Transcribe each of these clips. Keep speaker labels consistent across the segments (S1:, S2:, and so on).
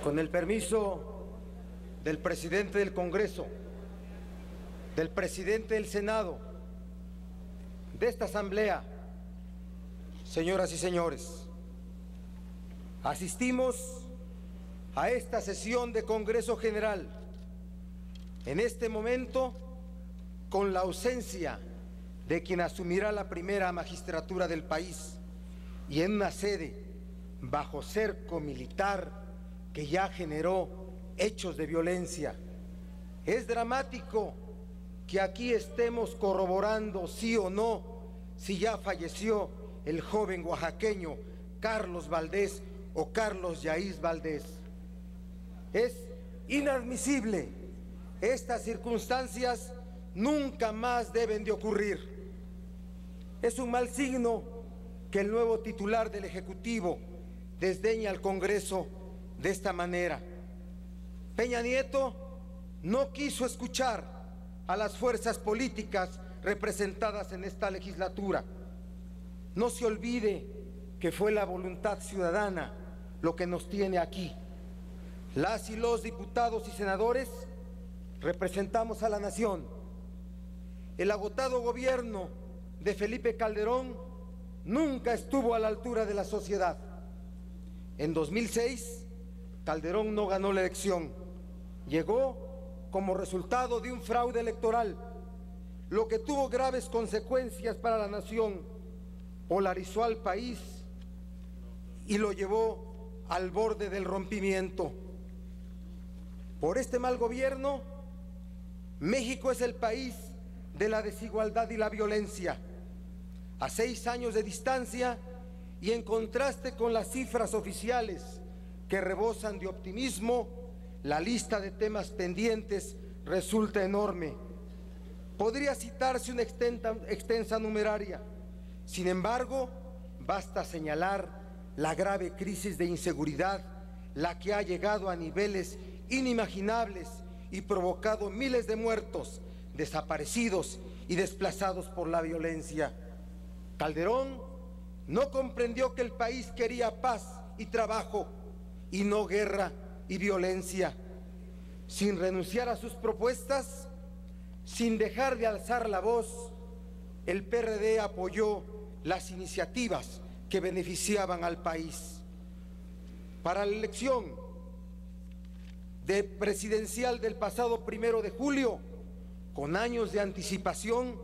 S1: Con el permiso del presidente del Congreso, del presidente del Senado, de esta Asamblea, señoras y señores, asistimos a esta sesión de Congreso General en este momento con la ausencia de quien asumirá la primera magistratura del país y en una sede bajo cerco militar que ya generó hechos de violencia. Es dramático que aquí estemos corroborando sí o no si ya falleció el joven oaxaqueño Carlos Valdés o Carlos Yaiz Valdés. Es inadmisible. Estas circunstancias nunca más deben de ocurrir. Es un mal signo que el nuevo titular del Ejecutivo desdeñe al Congreso de esta manera. Peña Nieto no quiso escuchar a las fuerzas políticas representadas en esta legislatura. No se olvide que fue la voluntad ciudadana lo que nos tiene aquí. Las y los diputados y senadores representamos a la nación. El agotado gobierno de Felipe Calderón nunca estuvo a la altura de la sociedad. En 2006, Calderón no ganó la elección. Llegó como resultado de un fraude electoral, lo que tuvo graves consecuencias para la nación, polarizó al país y lo llevó al borde del rompimiento. Por este mal gobierno, México es el país de la desigualdad y la violencia. A 6 años de distancia y en contraste con las cifras oficiales que rebosan de optimismo, la lista de temas pendientes resulta enorme. Podría citarse una extensa numeraria. Sin embargo, basta señalar la grave crisis de inseguridad, la que ha llegado a niveles inimaginables y provocado miles de muertos, desaparecidos y desplazados por la violencia. Calderón no comprendió que el país quería paz y trabajo y no guerra y violencia. Sin renunciar a sus propuestas, sin dejar de alzar la voz, el PRD apoyó las iniciativas que beneficiaban al país. Para la elección presidencial del pasado 1 de julio, con años de anticipación,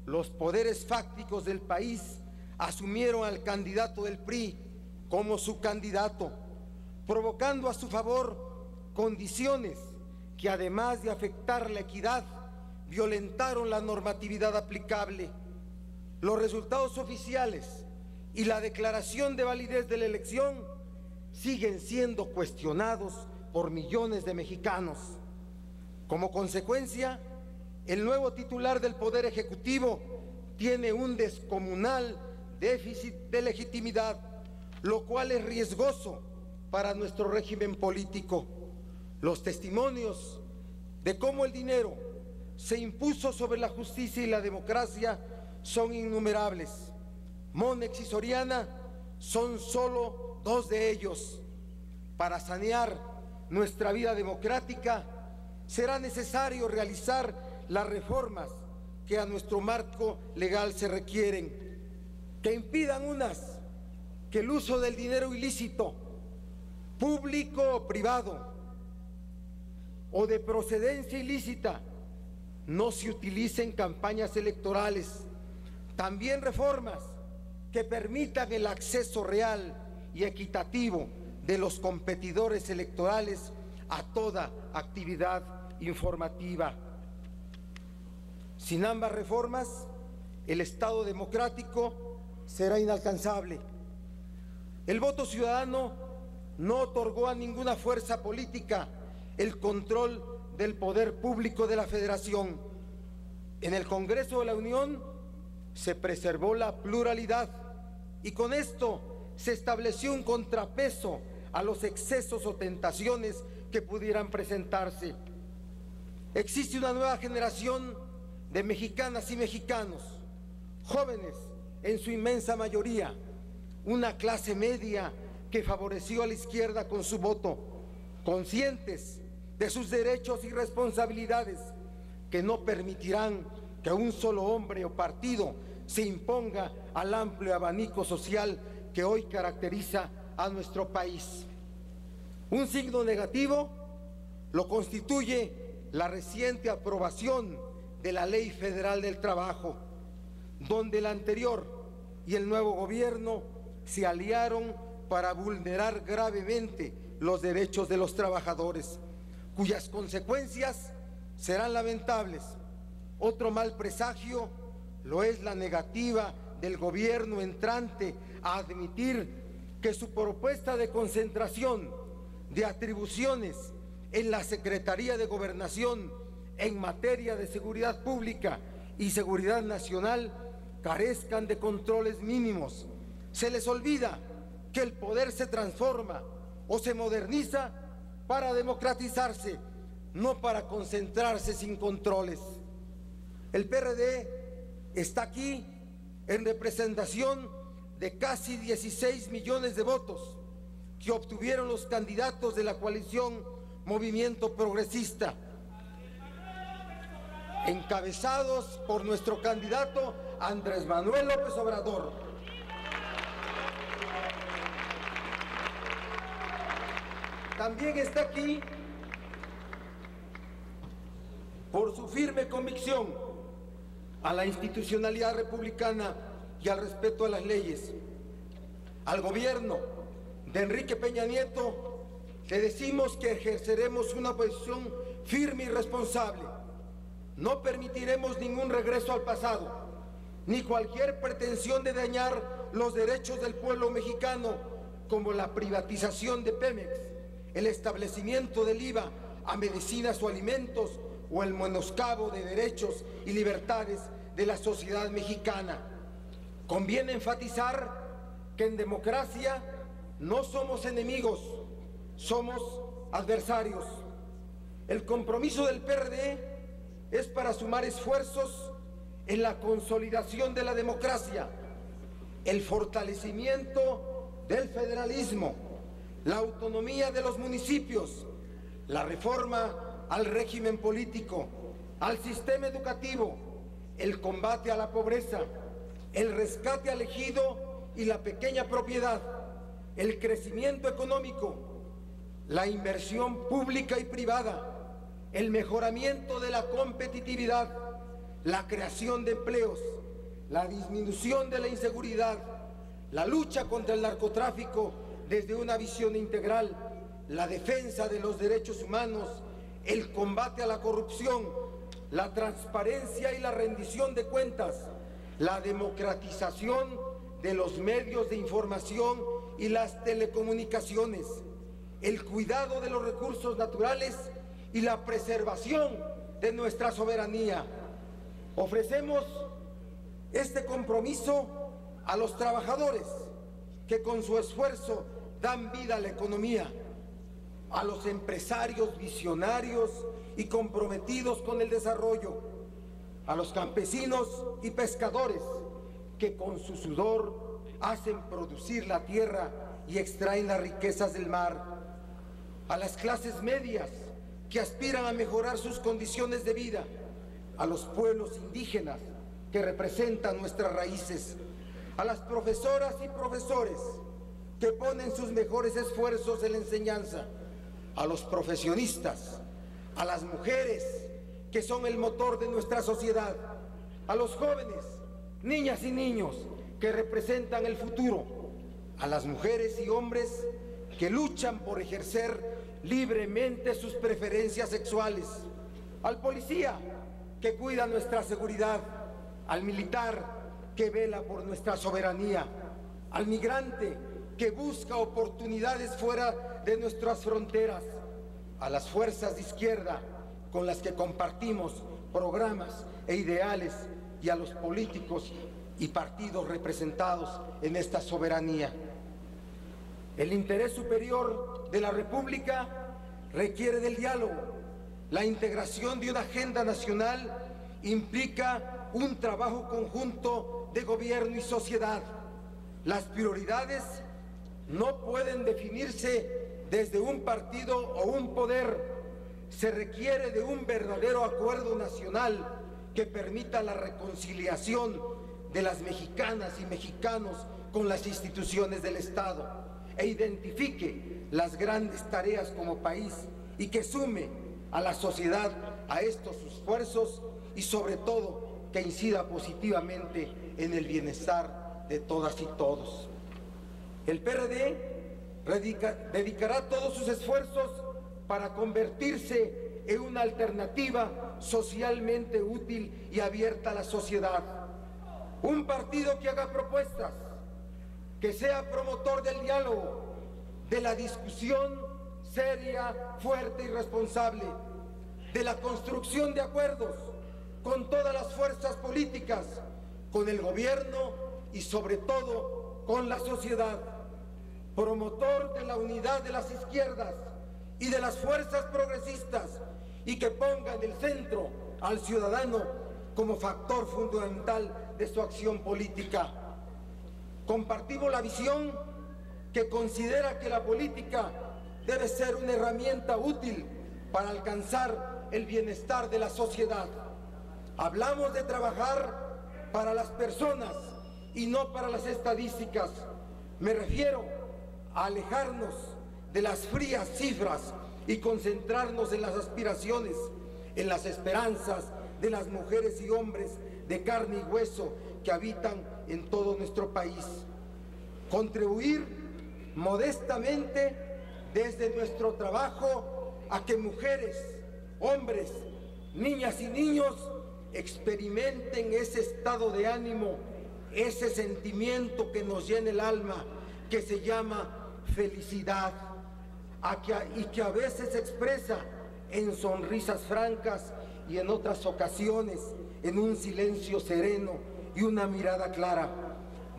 S1: los poderes fácticos del país asumieron al candidato del PRI como su candidato, provocando a su favor condiciones que, además de afectar la equidad, violentaron la normatividad aplicable. Los resultados oficiales y la declaración de validez de la elección siguen siendo cuestionados por millones de mexicanos. Como consecuencia, el nuevo titular del Poder Ejecutivo tiene un descomunal déficit de legitimidad, lo cual es riesgoso para nuestro régimen político. Los testimonios de cómo el dinero se impuso sobre la justicia y la democracia son innumerables. Monex y Soriana son solo 2 de ellos. Para sanear nuestra vida democrática será necesario realizar las reformas que a nuestro marco legal se requieren, que impidan unas, que el uso del dinero ilícito, público o privado, o de procedencia ilícita, no se utilice en campañas electorales. También reformas que permitan el acceso real y equitativo de los competidores electorales a toda actividad informativa. Sin ambas reformas, el Estado democrático será inalcanzable. El voto ciudadano no otorgó a ninguna fuerza política el control del poder público de la Federación. En el Congreso de la Unión se preservó la pluralidad y con esto se estableció un contrapeso a los excesos o tentaciones que pudieran presentarse. Existe una nueva generación de mexicanas y mexicanos, jóvenes en su inmensa mayoría, una clase media que favoreció a la izquierda con su voto. conscientes de sus derechos y responsabilidades, que no permitirán que un solo hombre o partido se imponga al amplio abanico social que hoy caracteriza a nuestro país. Un signo negativo lo constituye la reciente aprobación de la Ley Federal del Trabajo, donde el anterior y el nuevo gobierno se aliaron para vulnerar gravemente los derechos de los trabajadores, cuyas consecuencias serán lamentables. Otro mal presagio lo es la negativa del gobierno entrante a admitir que su propuesta de concentración de atribuciones en la Secretaría de Gobernación en materia de seguridad pública y seguridad nacional carezcan de controles mínimos. Se les olvida que el poder se transforma o se moderniza para democratizarse, no para concentrarse sin controles. El PRD está aquí en representación de casi 16 millones de votos que obtuvieron los candidatos de la coalición Movimiento Progresista, encabezados por nuestro candidato Andrés Manuel López Obrador. También está aquí por su firme convicción a la institucionalidad republicana y al respeto a las leyes. Al gobierno de Enrique Peña Nieto le decimos que ejerceremos una posición firme y responsable. No permitiremos ningún regreso al pasado, ni cualquier pretensión de dañar los derechos del pueblo mexicano, como la privatización de Pemex, el establecimiento del IVA a medicinas o alimentos, o el menoscabo de derechos y libertades de la sociedad mexicana. Conviene enfatizar que en democracia no somos enemigos, somos adversarios. El compromiso del PRD es para sumar esfuerzos en la consolidación de la democracia, el fortalecimiento del federalismo, la autonomía de los municipios, la reforma al régimen político, al sistema educativo, el combate a la pobreza, el rescate al ejido y la pequeña propiedad, el crecimiento económico, la inversión pública y privada, el mejoramiento de la competitividad, la creación de empleos, la disminución de la inseguridad, la lucha contra el narcotráfico desde una visión integral, la defensa de los derechos humanos, el combate a la corrupción, la transparencia y la rendición de cuentas, la democratización de los medios de información y las telecomunicaciones, el cuidado de los recursos naturales y la preservación de nuestra soberanía. Ofrecemos este compromiso a los trabajadores que con su esfuerzo dan vida a la economía, a los empresarios visionarios y comprometidos con el desarrollo, a los campesinos y pescadores que con su sudor hacen producir la tierra y extraen las riquezas del mar, a las clases medias que aspiran a mejorar sus condiciones de vida, a los pueblos indígenas que representan nuestras raíces, a las profesoras y profesores que ponen sus mejores esfuerzos en la enseñanza, a los profesionistas, a las mujeres que son el motor de nuestra sociedad, a los jóvenes, niñas y niños que representan el futuro, a las mujeres y hombres que luchan por ejercer libremente sus preferencias sexuales, al policía que cuida nuestra seguridad, al militar que vela por nuestra soberanía, al migrante que busca oportunidades fuera de nuestras fronteras, a las fuerzas de izquierda con las que compartimos programas e ideales y a los políticos y partidos representados en esta soberanía. El interés superior de la República requiere del diálogo. La integración de una agenda nacional implica un trabajo conjunto de gobierno y sociedad. Las prioridades no pueden definirse desde un partido o un poder, se requiere de un verdadero acuerdo nacional que permita la reconciliación de las mexicanas y mexicanos con las instituciones del Estado e identifique las grandes tareas como país y que sume a la sociedad a estos esfuerzos y sobre todo que incida positivamente en el bienestar de todas y todos. El PRD dedicará todos sus esfuerzos para convertirse en una alternativa socialmente útil y abierta a la sociedad. Un partido que haga propuestas, que sea promotor del diálogo, de la discusión seria, fuerte y responsable, de la construcción de acuerdos con todas las fuerzas políticas, con el gobierno y sobre todo con la sociedad. Promotor de la unidad de las izquierdas y de las fuerzas progresistas y que ponga en el centro al ciudadano como factor fundamental de su acción política. Compartimos la visión que considera que la política debe ser una herramienta útil para alcanzar el bienestar de la sociedad. Hablamos de trabajar para las personas y no para las estadísticas. Me refiero a alejarnos de las frías cifras y concentrarnos en las aspiraciones, en las esperanzas de las mujeres y hombres de carne y hueso que habitan en todo nuestro país. Contribuir modestamente desde nuestro trabajo a que mujeres, hombres, niñas y niños experimenten ese estado de ánimo, ese sentimiento que nos llena el alma, que se llama felicidad, y que a veces se expresa en sonrisas francas y en otras ocasiones en un silencio sereno y una mirada clara.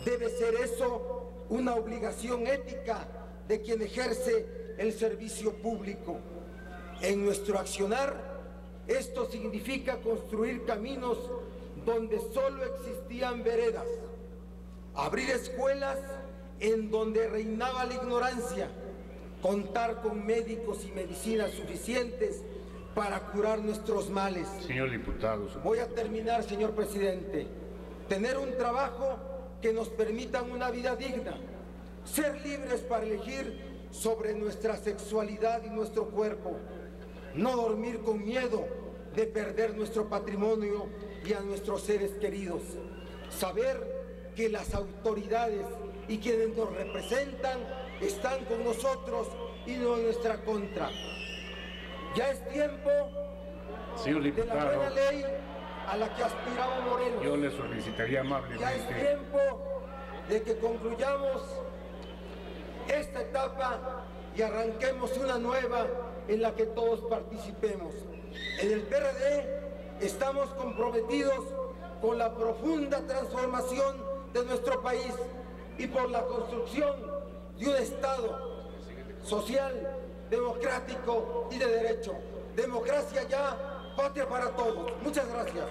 S1: Debe ser eso una obligación ética de quien ejerce el servicio público. En nuestro accionar, esto significa construir caminos donde solo existían veredas, abrir escuelas en donde reinaba la ignorancia, contar con médicos y medicinas suficientes para curar nuestros males.
S2: Señor diputado.
S1: Voy a terminar, señor presidente. Tener un trabajo que nos permita una vida digna, ser libres para elegir sobre nuestra sexualidad y nuestro cuerpo, no dormir con miedo de perder nuestro patrimonio y a nuestros seres queridos, saber que las autoridades y quienes nos representan están con nosotros y no en nuestra contra. Ya es tiempo
S2: Señor diputado,
S1: de la buena ley a la que aspiraba Morelos.
S2: yo le solicitaría amablemente.
S1: Ya es tiempo de que concluyamos esta etapa y arranquemos una nueva en la que todos participemos. En el PRD estamos comprometidos con la profunda transformación de nuestro país y por la construcción de un Estado social, democrático y de derecho. Democracia ya, patria para todos. Muchas gracias.